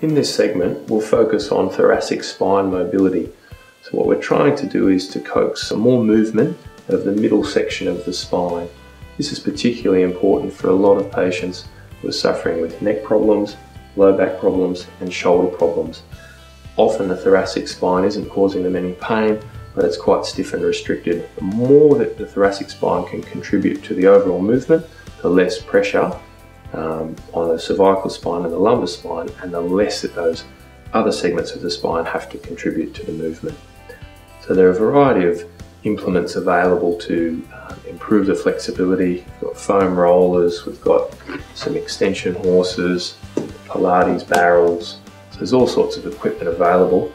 In this segment, we'll focus on thoracic spine mobility. So what we're trying to do is to coax some more movement of the middle section of the spine. This is particularly important for a lot of patients who are suffering with neck problems, low back problems and shoulder problems. Often the thoracic spine isn't causing them any pain, but it's quite stiff and restricted. The more that the thoracic spine can contribute to the overall movement, the less pressure on the cervical spine and the lumbar spine, and the less that those other segments of the spine have to contribute to the movement. So there are a variety of implements available to improve the flexibility. We've got foam rollers, we've got some extension horses, Pilates barrels. So there's all sorts of equipment available.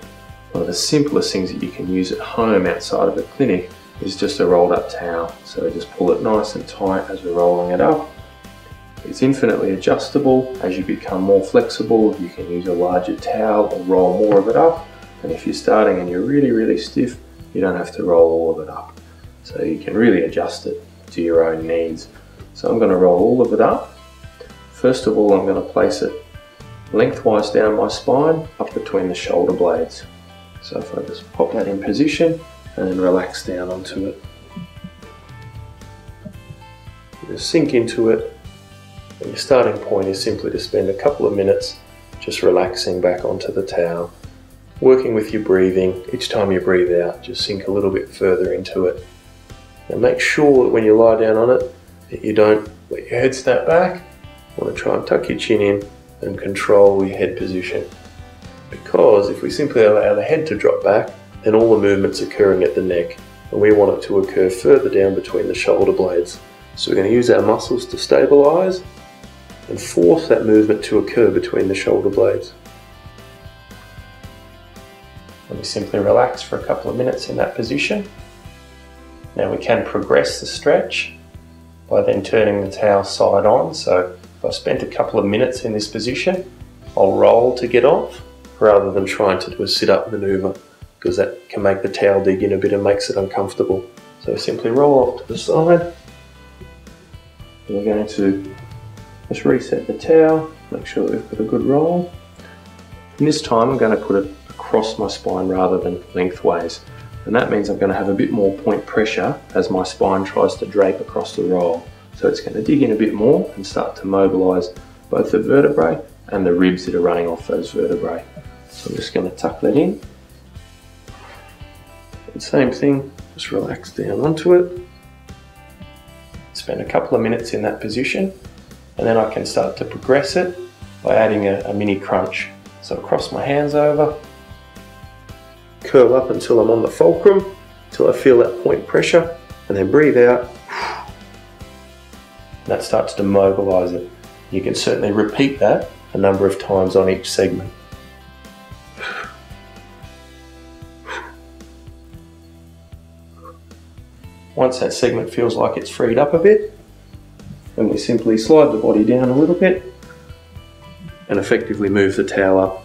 One of the simplest things that you can use at home outside of a clinic is just a rolled up towel. So just pull it nice and tight as we're rolling it up. It's infinitely adjustable. As you become more flexible, you can use a larger towel or roll more of it up. And if you're starting and you're really stiff, you don't have to roll all of it up. So you can really adjust it to your own needs. So I'm going to roll all of it up. First of all, I'm going to place it lengthwise down my spine, up between the shoulder blades. So if I just pop that in position and then relax down onto it. Just sink into it. And your starting point is simply to spend a couple of minutes just relaxing back onto the towel, working with your breathing. Each time you breathe out, just sink a little bit further into it. And make sure that when you lie down on it, that you don't let your head snap back. You want to try and tuck your chin in and control your head position. Because if we simply allow the head to drop back, then all the movement's occurring at the neck, and we want it to occur further down between the shoulder blades. So we're going to use our muscles to stabilize and force that movement to occur between the shoulder blades. And we simply relax for a couple of minutes in that position. Now we can progress the stretch by then turning the towel side on. So if I spent a couple of minutes in this position, I'll roll to get off rather than trying to do a sit-up maneuver, because that can make the towel dig in a bit and makes it uncomfortable. So simply roll off to the side. And we're going to just reset the towel, make sure that we've got a good roll. And this time I'm going to put it across my spine rather than lengthways. And that means I'm going to have a bit more point pressure as my spine tries to drape across the roll. So it's going to dig in a bit more and start to mobilise both the vertebrae and the ribs that are running off those vertebrae. So I'm just going to tuck that in. And same thing, just relax down onto it. Spend a couple of minutes in that position, and then I can start to progress it by adding a mini crunch. So I cross my hands over, curl up until I'm on the fulcrum, until I feel that point pressure, and then breathe out. And that starts to mobilise it. You can certainly repeat that a number of times on each segment. Once that segment feels like it's freed up a bit, then we simply slide the body down a little bit and effectively move the towel up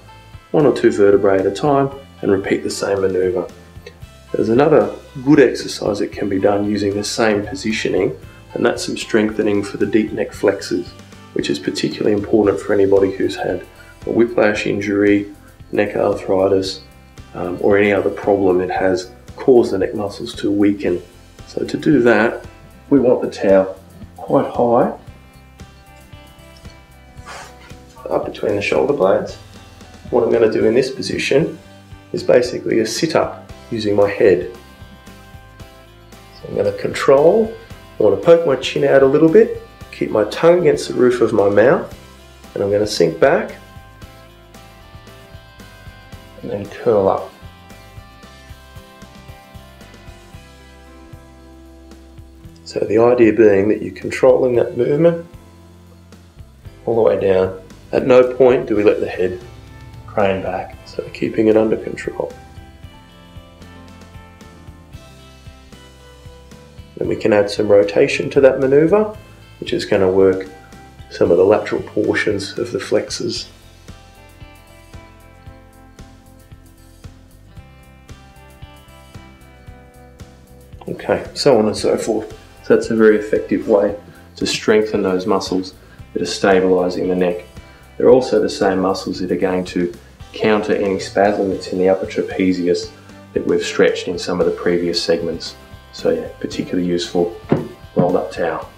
1 or 2 vertebrae at a time and repeat the same manoeuvre. There's another good exercise that can be done using the same positioning, and that's some strengthening for the deep neck flexors, which is particularly important for anybody who's had a whiplash injury, neck arthritis, or any other problem that has caused the neck muscles to weaken. So to do that, we want the towel quite high, up between the shoulder blades. What I'm going to do in this position is basically a sit-up using my head. So I'm going to control. I want to poke my chin out a little bit, keep my tongue against the roof of my mouth, and I'm going to sink back and then curl up. So the idea being that you're controlling that movement all the way down. At no point do we let the head crane back, so keeping it under control. Then we can add some rotation to that manoeuvre, which is going to work some of the lateral portions of the flexors. Okay, so on and so forth. So that's a very effective way to strengthen those muscles that are stabilising the neck. They're also the same muscles that are going to counter any spasm that's in the upper trapezius that we've stretched in some of the previous segments. So yeah, particularly useful rolled up towel.